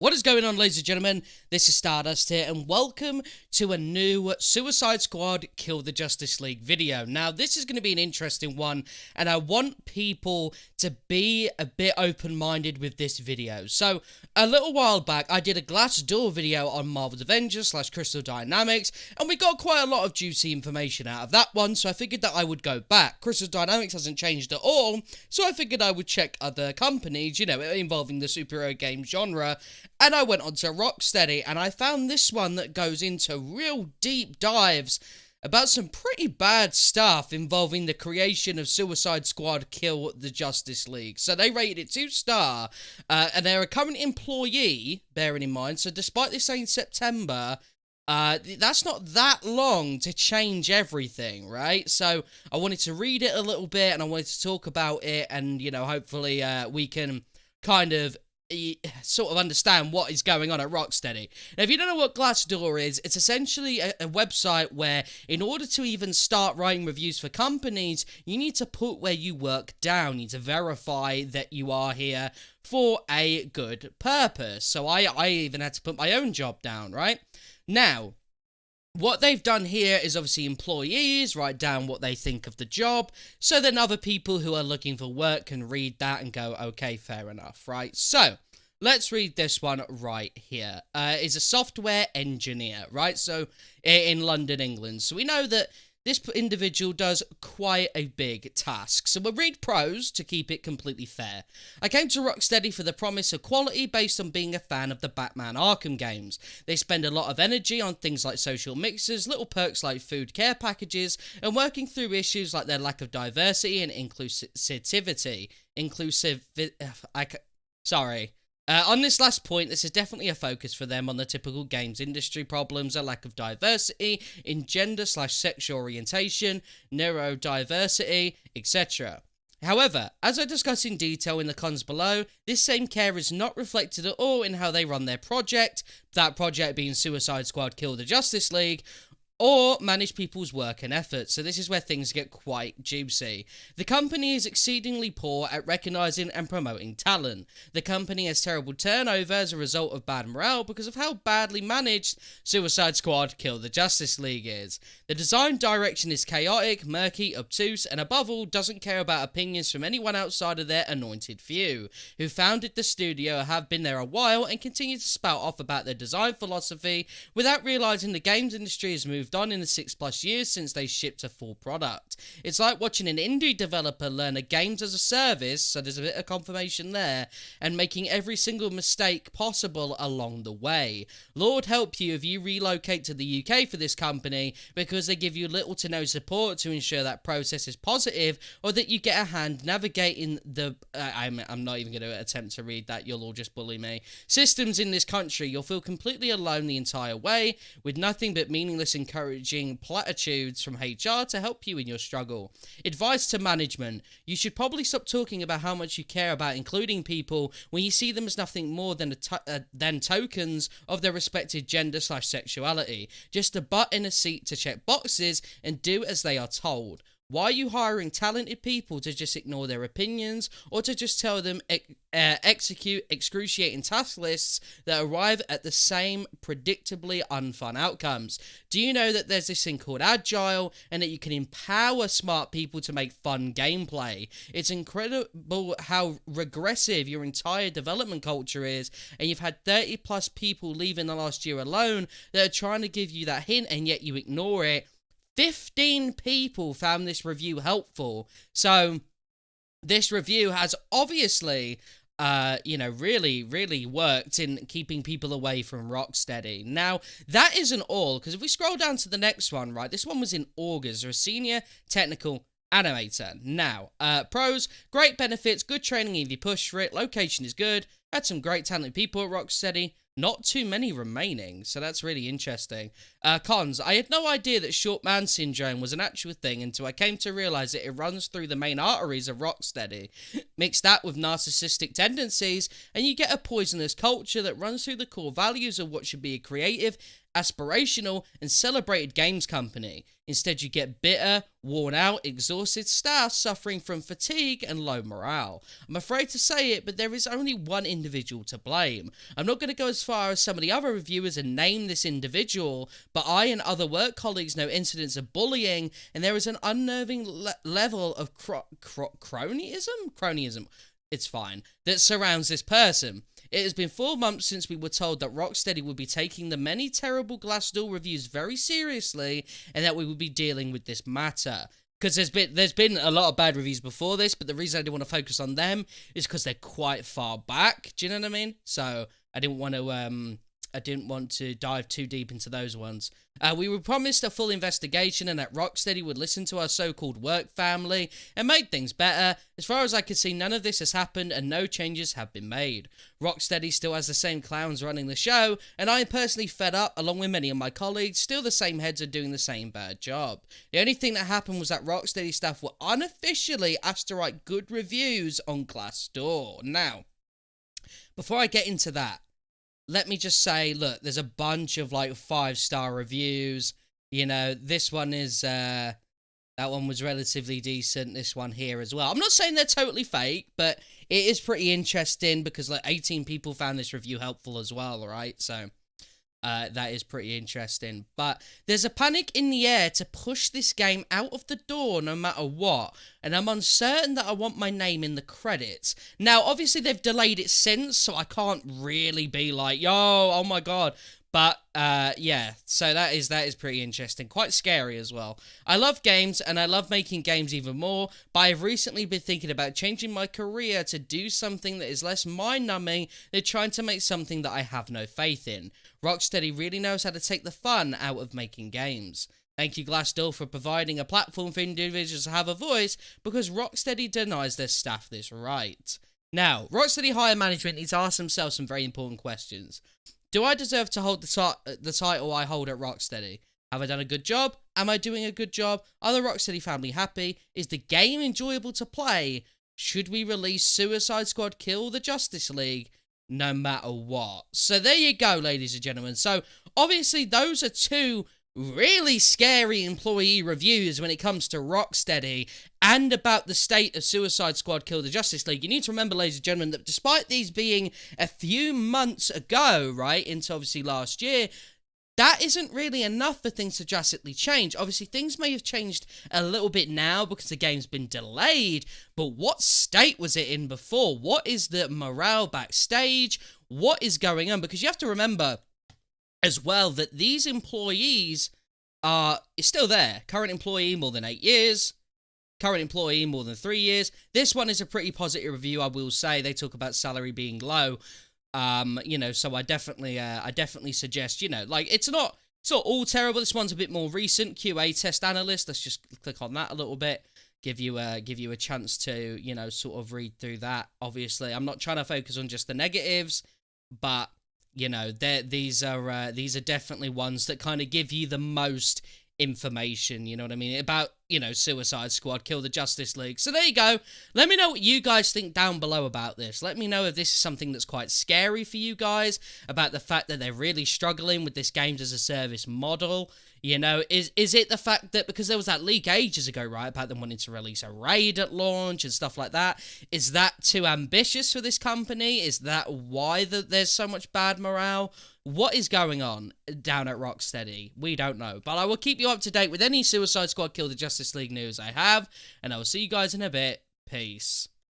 What is going on, ladies and gentlemen? This is Stardust here, and welcome to a new Suicide Squad Kill the Justice League video. Now, this is going to be an interesting one, and I want people to be a bit open-minded with this video. So, a little while back, I did a Glassdoor video on Marvel's Avengers / Crystal Dynamics, and we got quite a lot of juicy information out of that one, so I figured that I would go back. Crystal Dynamics hasn't changed at all, so I figured I would check other companies, involving the superhero game genre. And I went on to Rocksteady, and I found this one that goes into real deep dives about some pretty bad stuff involving the creation of Suicide Squad Kill the Justice League. So they rated it 2-star, and they're a current employee, bearing in mind. So despite this saying September, that's not that long to change everything, right? So I wanted to read it a little bit, and I wanted to talk about it, and, hopefully we can kind of sort of understand what is going on at Rocksteady. Now, if you don't know what Glassdoor is, it's essentially a website where, in order to even start writing reviews for companies, you need to put where you work down. You need to verify that you are here for a good purpose. So I even had to put my own job down, right? Now, what they've done here is obviously employees write down what they think of the job, so then other people who are looking for work can read that and go, okay, fair enough, right? So, let's read this one right here. Is a software engineer, right? So, in London, England. So we know that this individual does quite a big task. So we'll read pros to keep it completely fair. I came to Rocksteady for the promise of quality based on being a fan of the Batman Arkham games. They spend a lot of energy on things like social mixers, little perks like food care packages, and working through issues like their lack of diversity and inclusivity. On this last point, this is definitely a focus for them on the typical games industry problems, a lack of diversity in gender / sexual orientation, neurodiversity, etc. However, as I discuss in detail in the cons below, this same care is not reflected at all in how they run their project, that project being Suicide Squad Kill the Justice League, or manage people's work and effort. So this is where things get quite juicy. The company is exceedingly poor at recognizing and promoting talent. The company has terrible turnover as a result of bad morale because of how badly managed Suicide Squad Kill the Justice League is. The design direction is chaotic, murky, obtuse, and above all doesn't care about opinions from anyone outside of their anointed few, who founded the studio, have been there a while, and continue to spout off about their design philosophy without realizing the games industry has moved on in the 6+ years since they shipped a full product. It's like watching an indie developer learn a games as a service, so there's a bit of confirmation there, and making every single mistake possible along the way. Lord help you if you relocate to the UK for this company, because they give you little to no support to ensure that process is positive, or that you get a hand navigating the I'm not even going to attempt to read that, you'll all just bully me. Systems in this country. You'll feel completely alone the entire way, with nothing but meaningless encouraging platitudes from HR to help you in your struggle. Advice to management. You should probably stop talking about how much you care about including people when you see them as nothing more than tokens of their respective gender / sexuality. Just a butt in a seat to check boxes and do as they are told. Why are you hiring talented people to just ignore their opinions, or to just tell them execute excruciating task lists that arrive at the same predictably unfun outcomes? Do you know that there's this thing called Agile, and that you can empower smart people to make fun gameplay? It's incredible how regressive your entire development culture is, and you've had 30+ people leave in the last year alone that are trying to give you that hint, and yet you ignore it. 15 people found this review helpful. So this review has obviously, really worked in keeping people away from Rocksteady. Now, that isn't all, because if we scroll down to the next one, right, this one was in August, or a senior technical animator. Now, pros, great benefits, good training if you push for it, location is good, had some great talented people at Rocksteady, not too many remaining, so that's really interesting. Cons, I had no idea that short man syndrome was an actual thing until I came to realise that it runs through the main arteries of Rocksteady. Mix that with narcissistic tendencies, and you get a poisonous culture that runs through the core values of what should be a creative, aspirational, and celebrated games company. Instead, you get bitter, worn out, exhausted staff suffering from fatigue and low morale. I'm afraid to say it, but there is only one individual to blame. I'm not going to go as far as some of the other reviewers and name this individual, but I and other work colleagues know incidents of bullying, and there is an unnerving level of cronyism, it's fine, that surrounds this person. It has been 4 months since we were told that Rocksteady would be taking the many terrible Glassdoor reviews very seriously, and that we would be dealing with this matter. Because there's been a lot of bad reviews before this, but the reason I didn't want to focus on them is because they're quite far back. Do you know what I mean? So I didn't want to dive too deep into those ones. We were promised a full investigation and that Rocksteady would listen to our so-called work family and make things better. As far as I could see, none of this has happened and no changes have been made. Rocksteady still has the same clowns running the show, and I am personally fed up, along with many of my colleagues. Still the same heads are doing the same bad job. The only thing that happened was that Rocksteady staff were unofficially asked to write good reviews on Glassdoor. Now, before I get into that, let me just say, look, there's a bunch of, like, 5-star reviews. You know, this one is, that one was relatively decent. This one here as well. I'm not saying they're totally fake, but it is pretty interesting because, like, 18 people found this review helpful as well, right? So, that is pretty interesting. But there's a panic in the air to push this game out of the door no matter what. And I'm uncertain that I want my name in the credits. Now, obviously, they've delayed it since, so I can't really be like, yo, oh my god. But, yeah, so that is pretty interesting. Quite scary as well. I love games, and I love making games even more, but I've recently been thinking about changing my career to do something that is less mind-numbing than trying to make something that I have no faith in. Rocksteady really knows how to take the fun out of making games. Thank you, Glassdoor, for providing a platform for individuals to have a voice, because Rocksteady denies their staff this right. Now, Rocksteady higher management needs to ask themselves some very important questions. Do I deserve to hold the title I hold at Rocksteady? Have I done a good job? Am I doing a good job? Are the Rocksteady family happy? Is the game enjoyable to play? Should we release Suicide Squad Kill the Justice League? No matter what. So there you go, ladies and gentlemen. So obviously those are two really scary employee reviews when it comes to Rocksteady and about the state of Suicide Squad Kill the Justice League. You need to remember, ladies and gentlemen, that despite these being a few months ago, right, into obviously last year, that isn't really enough for things to drastically change. Obviously, things may have changed a little bit now because the game's been delayed, but what state was it in before? What is the morale backstage? What is going on? Because you have to remember as well that these employees are still there. Current employee more than 8 years. Current employee more than 3 years. This one is a pretty positive review, I will say. They talk about salary being low. You know, so I definitely suggest, you know, like, it's not all terrible. This one's a bit more recent. QA test analyst. Let's just click on that a little bit. Give you a chance to, you know, sort of read through that. Obviously, I'm not trying to focus on just the negatives, but you know, these are definitely ones that kind of give you the most information, you know what I mean, about, you know, Suicide Squad, Kill the Justice League. So there you go. Let me know what you guys think down below about this. Let me know if this is something that's quite scary for you guys, about the fact that they're really struggling with this games as a service model. You know, is it the fact that, because there was that leak ages ago, right, about them wanting to release a raid at launch and stuff like that, is that too ambitious for this company? Is that why there's so much bad morale? What is going on down at Rocksteady? We don't know. But I will keep you up to date with any Suicide Squad Kill the Justice League news I have, and I will see you guys in a bit. Peace.